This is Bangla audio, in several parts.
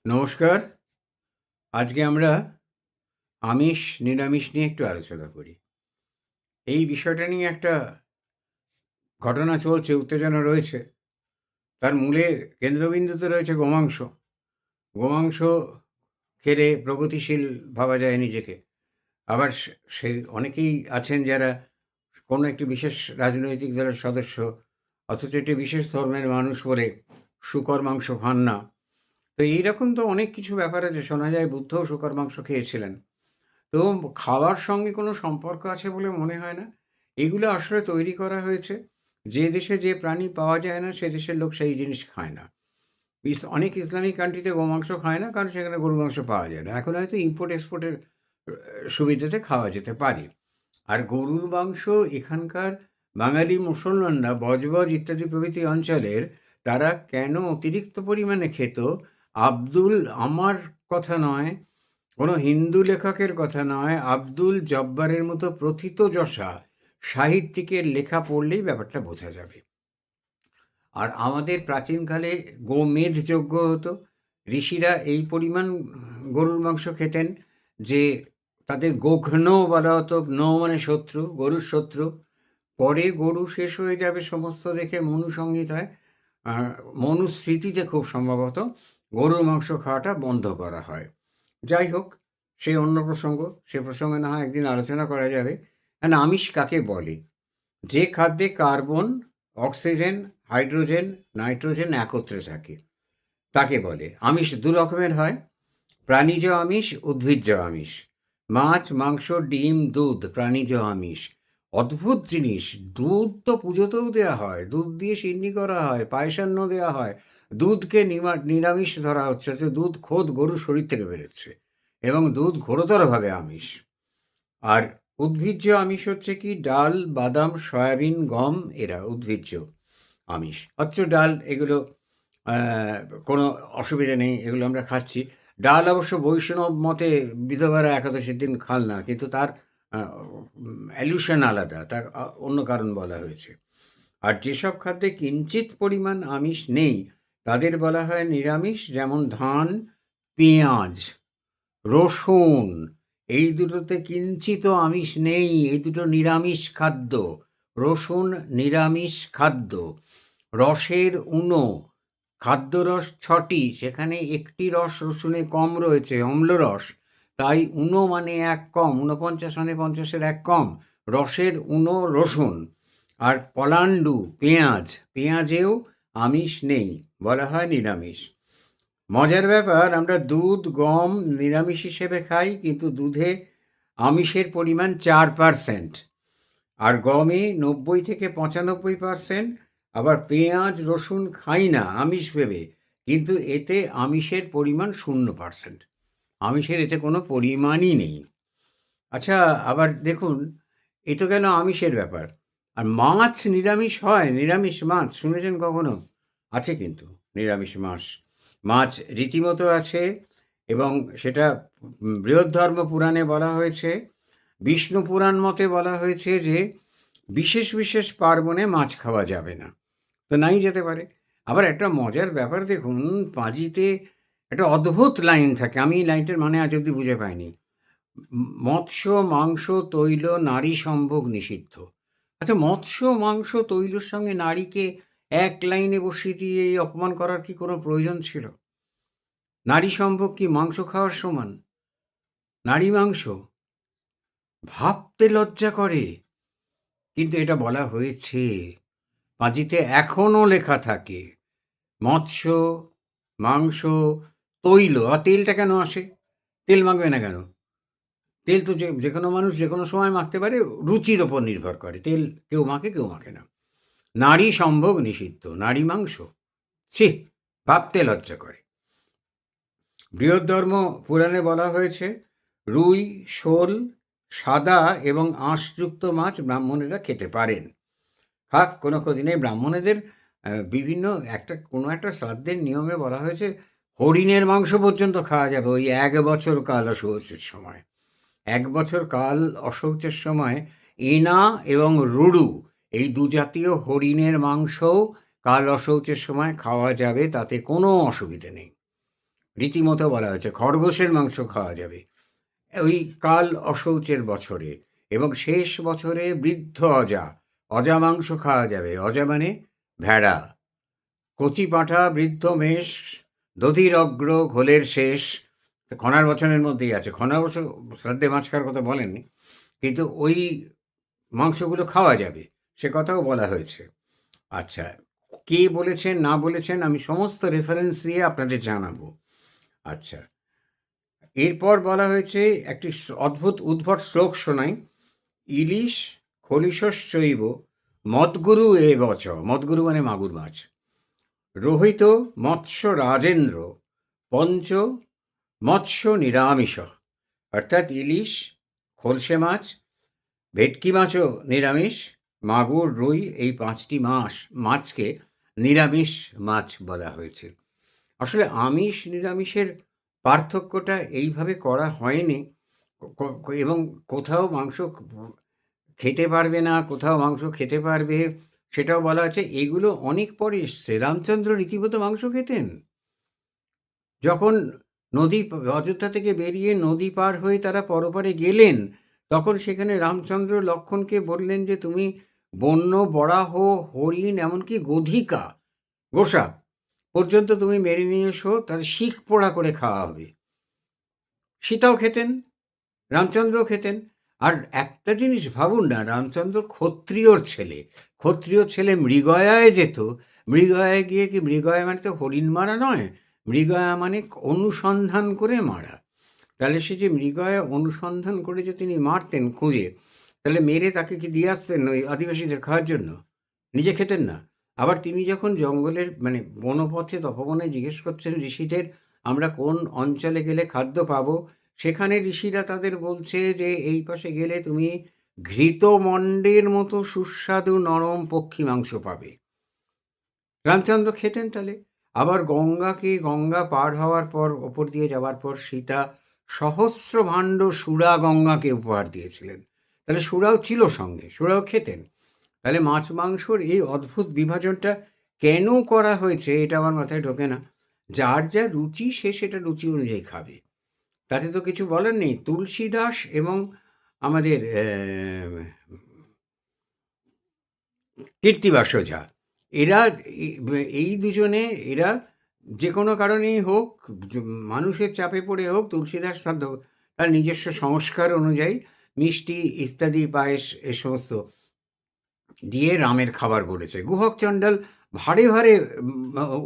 নমস্কার। আজকে আমরা আমিষ, নিরামিষ নিয়ে একটু আলোচনা করি। এই বিষয়টা নিয়ে একটা ঘটনা চলছে, উত্তেজনা রয়েছে। তার মূলে কেন্দ্রবিন্দুতে রয়েছে গোমাংস। গোমাংস খেলে প্রগতিশীল ভাবা যায় নিজেকে। আবার সে অনেকেই আছেন যারা কোনো একটি বিশেষ রাজনৈতিক দলের সদস্য, অথচ একটি বিশেষ ধর্মের মানুষ বলে শূকর মাংস খান না। তো এইরকম তো অনেক কিছু ব্যাপার আছে। শোনা যায় বুদ্ধও শূকর মাংস খেয়েছিলেন। তো খাওয়ার সঙ্গে কোনো সম্পর্ক আছে বলে মনে হয় না। এগুলো আসলে তৈরি করা হয়েছে। যে দেশে যে প্রাণী পাওয়া যায় না, সে দেশের লোক সেই জিনিস খায় না। অনেক ইসলামিক কান্ট্রিতে গোমাংস খায় না, কারণ সেখানে গরুর মাংস পাওয়া যায় না। এখন হয়তো ইম্পোর্ট এক্সপোর্টের সুবিধাতে খাওয়া যেতে পারে। আর গরুর মাংস এখানকার বাঙালি মুসলমানরা বজবজ ইত্যাদি প্রভৃতি অঞ্চলের, তারা কেন অতিরিক্ত পরিমাণে খেত? আব্দুল, আমার কথা নয়, কোনো হিন্দু লেখকের কথা নয়, আব্দুল জব্বারের মতো প্রথিতযশা সাহিত্যিকের লেখা পড়লেই ব্যাপারটা বোঝা যাবে। আর আমাদের প্রাচীনকালে গোমেধ যজ্ঞ হতো। ঋষিরা এই পরিমাণ গরুর মাংস খেতেন যে তাদের গোঘ্ন বলা হতো। ন মানে শত্রু, গরুর শত্রু। পরে গরু শেষ হয়ে যাবে সমস্ত দেখে মনুসংহিতায়, মনুস্মৃতিতে খুব সম্ভবত গরুর মাংস খাওয়াটা বন্ধ করা হয়। যাই হোক, সে অন্য প্রসঙ্গ। সে প্রসঙ্গে না হয় একদিন আলোচনা করা যাবে। আমিষ কাকে বলে? যে খাদ্যে কার্বন, অক্সিজেন, হাইড্রোজেন, নাইট্রোজেন একত্রে থাকে তাকে বলে আমিষ। দু রকমের হয়: প্রাণীজ আমিষ, উদ্ভিজ্জ আমিষ। মাছ, মাংস, ডিম, দুধ প্রাণীজ আমিষ। অদ্ভুত জিনিস, দুধ তো পুজোতেও দেওয়া হয়, দুধ দিয়ে সিন্নি করা হয়, পায়সান্ন দেওয়া হয়। দুধকে নিরামিষ ধরা হচ্ছে, যে দুধ খোদ গরুর শরীর থেকে বেরোচ্ছে, এবং দুধ ঘোরতরভাবে আমিষ। আর উদ্ভিজ্জ আমিষ হচ্ছে কি? ডাল, বাদাম, সয়াবিন, গম, এরা উদ্ভিজ্জ আমিষ। অথচ ডাল, এগুলো কোনো অসুবিধা নেই, এগুলো আমরা খাচ্ছি। ডাল অবশ্য বৈষ্ণব মতে বিধবারা একাদশীর দিন খান না, কিন্তু তার অ্যালিউশন আলাদা, তার অন্য কারণ বলা হয়েছে। আর যেসব খাদ্যে কিঞ্চিত পরিমাণ আমিষ নেই তাদের বলা হয় নিরামিষ। যেমন ধান, পেঁয়াজ, রসুন, এই দুটোতে কিঞ্চিত আমিষ নেই, এই দুটো নিরামিষ খাদ্য। রসুন নিরামিষ খাদ্য। রসের উনো, খাদ্যরস 6টি, সেখানে একটি রস রসুনে কম রয়েছে, অম্লরস, তাই উনো মানে এক কম, 49 মানে 50-এর এক কম। রসের উনো রসুন। আর পলান্ডু, পেঁয়াজ, পেঁয়াজেও আমিষ নেই, বলা হয় নিরামিষ। মজার ব্যাপার, আমরা দুধ, গম নিরামিষ হিসেবে খাই, কিন্তু দুধে আমিষের পরিমাণ 4%, আর গমে 90-95%। আবার পেঁয়াজ, রসুন খাই না আমিষ ভেবে, কিন্তু এতে আমিষের পরিমাণ 0%। আমিষের এতে কোনো পরিমাণই নেই। আচ্ছা, আবার দেখুন, এ তো গেল আমিষের ব্যাপার। আর মাছ নিরামিষ হয়? নিরামিষ মাছ শুনেছেন কখনো? আছে কিন্তু নিরামিষ মাছ। মাছ রীতিমতো আছে, এবং সেটা বৃহদ্ধর্ম পুরাণে বলা হয়েছে। বিষ্ণু পুরাণ মতে বলা হয়েছে যে বিশেষ বিশেষ পার্বণে মাছ খাওয়া যাবে না, তো নাই যেতে পারে। আবার একটা মজার ব্যাপার দেখুন, পাঁজিতে একটা অদ্ভুত লাইন থাকে, আমি এই লাইনটার মানে আজ অব্দি বুঝে পাইনি। মৎস্য, মাংস, তৈল, নারী সম্ভোগ নিষিদ্ধ। আচ্ছা, মৎস্য, মাংস, তৈলের সঙ্গে নারীকে এক লাইনে বসিয়ে দিয়ে এই অপমান করার কি কোনো প্রয়োজন ছিল? নারী সম্ভোগ কি মাংস খাওয়ার সমান? নারী মাংস ভাবতে লজ্জা করে, কিন্তু এটা বলা হয়েছে। পাঁজিতে এখনও লেখা থাকে মৎস্য, মাংস, তৈল। আর তেলটা কেন আসে? তেল মাখবে না কেন? তেল তো যে কোনো মানুষ যে কোনো সময় মাখতে পারে, রুচির ওপর নির্ভর করে। তেল কেউ মাখে, কেউ মাখে না। নারী সম্ভোগ নিষিদ্ধ, নারী মাংস, ছি, ভাবতে লজ্জা করে। বৃহদ্ধর্ম পুরাণে বলা হয়েছে রুই, শোল, সাদা এবং আঁশযুক্ত মাছ ব্রাহ্মণেরা খেতে পারেন। খাক, কোনো ক্ষতি নেই। ব্রাহ্মণেদের বিভিন্ন কোনো একটা শ্রাদ্ধের নিয়মে বলা হয়েছে হরিণের মাংস পর্যন্ত খাওয়া যাবে ওই 1 বছর কাল অশৌচের সময়। 1 বছর কাল অশৌচের সময় এনা এবং রুড়ু, এই দু জাতীয় হরিণের মাংসও কাল অশৌচের সময় খাওয়া যাবে, তাতে কোনো অসুবিধে নেই। রীতিমতো বলা হয়েছে খরগোশের মাংস খাওয়া যাবে ওই কাল অশৌচের বছরে, এবং শেষ বছরে বৃদ্ধ অজা মাংস খাওয়া যাবে। অজা মানে ভেড়া। কচি পাঁঠা, বৃদ্ধ মেষ, দধির অগ্র, ঘোলের শেষ। খনার বচনের মধ্যেই আছে। খনা অবশ্য শ্রাদ্ধে মাছ খাওয়ার কথা বলেননি, কিন্তু ওই মাংসগুলো খাওয়া যাবে সে কথাও বলা হয়েছে। আচ্ছা, কে বলেছেন না বলেছেন আমি সমস্ত রেফারেন্স দিয়ে আপনাদের জানাবো। আচ্ছা, এরপর বলা হয়েছে একটি অদ্ভুত উদ্ভট শ্লোক শোনাই। ইলিশ খলিশশ্চৈব মদগুরু এ বচ, মদগুরু মানে মাগুর মাছ, রোহিত মৎস্য রাজেন্দ্র পঞ্চ মৎস্য নিরামিষ। অর্থাৎ ইলিশ, খলসে মাছ, ভেটকি মাছও নিরামিষ, মাগুর, রুই, এই 5টি মাছকে নিরামিষ মাছ বলা হয়েছে। আসলে আমিষ নিরামিষের পার্থক্যটা এইভাবে করা হয়নি, এবং কোথাও মাংস খেতে পারবে না, কোথাও মাংস খেতে পারবে, সেটাও বলা আছে। এগুলো অনেক পরে এসছে। রামচন্দ্র রীতিমতো মাংস খেতেন। যখন অযোধ্যা থেকে বেরিয়ে নদী পার হয়ে তারা পরপারে গেলেন, তখন সেখানে রামচন্দ্র লক্ষ্মণকে বললেন যে তুমি বন্য, বরাহ, হরিণ, এমনকি গোসাপ পর্যন্ত তুমি মেরে নিয়ে এসো, তাদের শিখ পোড়া করে খাওয়া হবে। সীতাও খেতেন, রামচন্দ্র খেতেন। আর একটা জিনিস ভাবুন না, রামচন্দ্র ক্ষত্রিয় ছেলে মৃগয়ায় যেত। মৃগয়ায় গিয়ে কি, মৃগয়া মানে তো হরিণ মারা নয়, মৃগয়া মানে অনুসন্ধান করে মারা। তাহলে সে যে মৃগয়া অনুসন্ধান করে যে তিনি মারতেন খুঁজে, তাহলে মেরে তাকে কি দিয়ে আসতেন ওই আদিবাসীদের খাওয়ার জন্য? নিজে খেতেন না। আবার তিনি যখন জঙ্গলের মানে বনপথে তপবনে জিজ্ঞেস করছেন ঋষিদের আমরা কোন অঞ্চলে গেলে খাদ্য পাবো, সেখানে ঋষিরা তাদের বলছে যে এই পাশে গেলে তুমি ঘৃতমণ্ডের মতো সুস্বাদু নরম পক্ষী মাংস পাবে। রামচন্দ্র খেতেন তাহলে। আবার গঙ্গা পার হওয়ার পর, ওপর দিয়ে যাওয়ার পর সীতা সহস্র ভাণ্ড সুরা গঙ্গাকে উপহার দিয়েছিলেন। তাহলে সুরাও ছিল সঙ্গে, সুরাও খেতেন। তাহলে মাছ মাংসর এই অদ্ভুত বিভাজনটা কেন করা হয়েছে এটা আমার মাথায় ঢোকে না। যার যা রুচি সে সেটা রুচি অনুযায়ী খাবে, তাতে তো কিছু বলার নেই। তুলসীদাস এবং আমাদের কীর্তিবাস ওঝা, এরা এই দুজনে, এরা যে কোনো কারণেই হোক, মানুষের চাপে পড়ে হোক, তুলসীদাস তার নিজস্ব সংস্কার অনুযায়ী মিষ্টি ইত্যাদি, পায়েস, এ সমস্ত দিয়ে রামের খাবার বলেছে। গুহক চণ্ডাল ভারে ভারে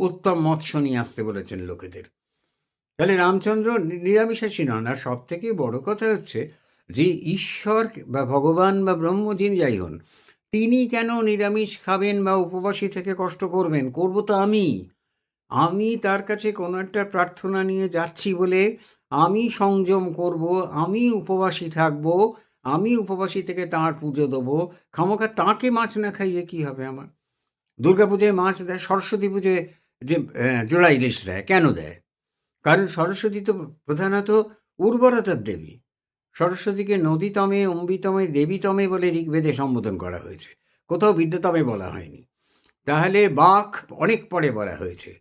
উত্তম মৎস্য নিয়ে আসতে বলেছেন লোকেদের। তাহলে রামচন্দ্র নিরামিষাশী নন। আর সব থেকে বড় কথা হচ্ছে যে ঈশ্বর বা ভগবান বা ব্রহ্ম যিনি যাই হন, তিনি কেন নিরামিষ খাবেন বা উপবাসী থেকে কষ্ট করবেন? করবো তো আমি তার কাছে কোনো একটা প্রার্থনা নিয়ে যাচ্ছি বলে আমি সংযম করব, আমি উপবাসী থাকব, আমি উপবাসী থেকে তাঁর পুজো দেবো। খামোখা তাঁকে মাছ না খাইয়ে কী হবে আমার? দুর্গা পুজোয় মাছ দেয়, সরস্বতী পুজোয় যে জোড়া ইলিশ দেয়, কেন দেয়? কারণ সরস্বতী তো প্রধানত উর্বরতার দেবী। সরস্বতীকে নদীতমে, অম্বিতমে, দেবীতমে বলে ঋগ্বেদে সম্বোধন করা হয়েছে, কোথাও বিদ্যুতমে বলা হয়নি। তাহলে বাঘ অনেক পরে বলা হয়েছে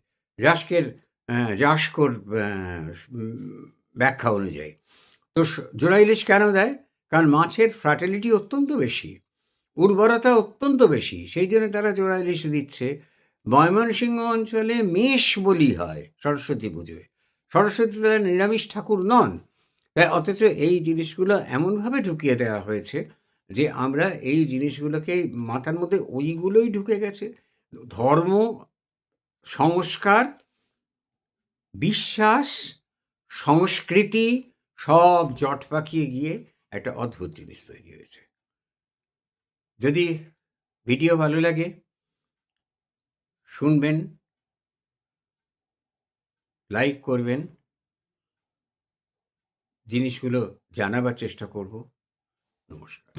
যাস্কর ব্যাখ্যা অনুযায়ী। তো জোড়া ইলিশ কেন দেয়? কারণ মাছের ফার্টিলিটি অত্যন্ত বেশি, উর্বরতা অত্যন্ত বেশি, সেই জন্য তারা জোড়া ইলিশ দিচ্ছে। ময়মনসিংহ অঞ্চলে মেষ বলি হয় সরস্বতী পুজোয়। সরস্বতী তারা নিরামিষ ঠাকুর নন। তাই অথচ এই জিনিসগুলো এমনভাবে ঢুকিয়ে দেওয়া হয়েছে যে আমরা এই জিনিসগুলোকে, মাথার মধ্যে ওইগুলোই ঢুকে গেছে। ধর্ম, সংস্কার, বিশ্বাস, সংস্কৃতি সব জট পাকিয়ে গিয়ে একটা অদ্ভুত জিনিস তৈরি হয়েছে। যদি ভিডিও ভালো লাগে শুনবেন, লাইক করবেন, জিনিসগুলো জানাবার চেষ্টা করব। নমস্কার।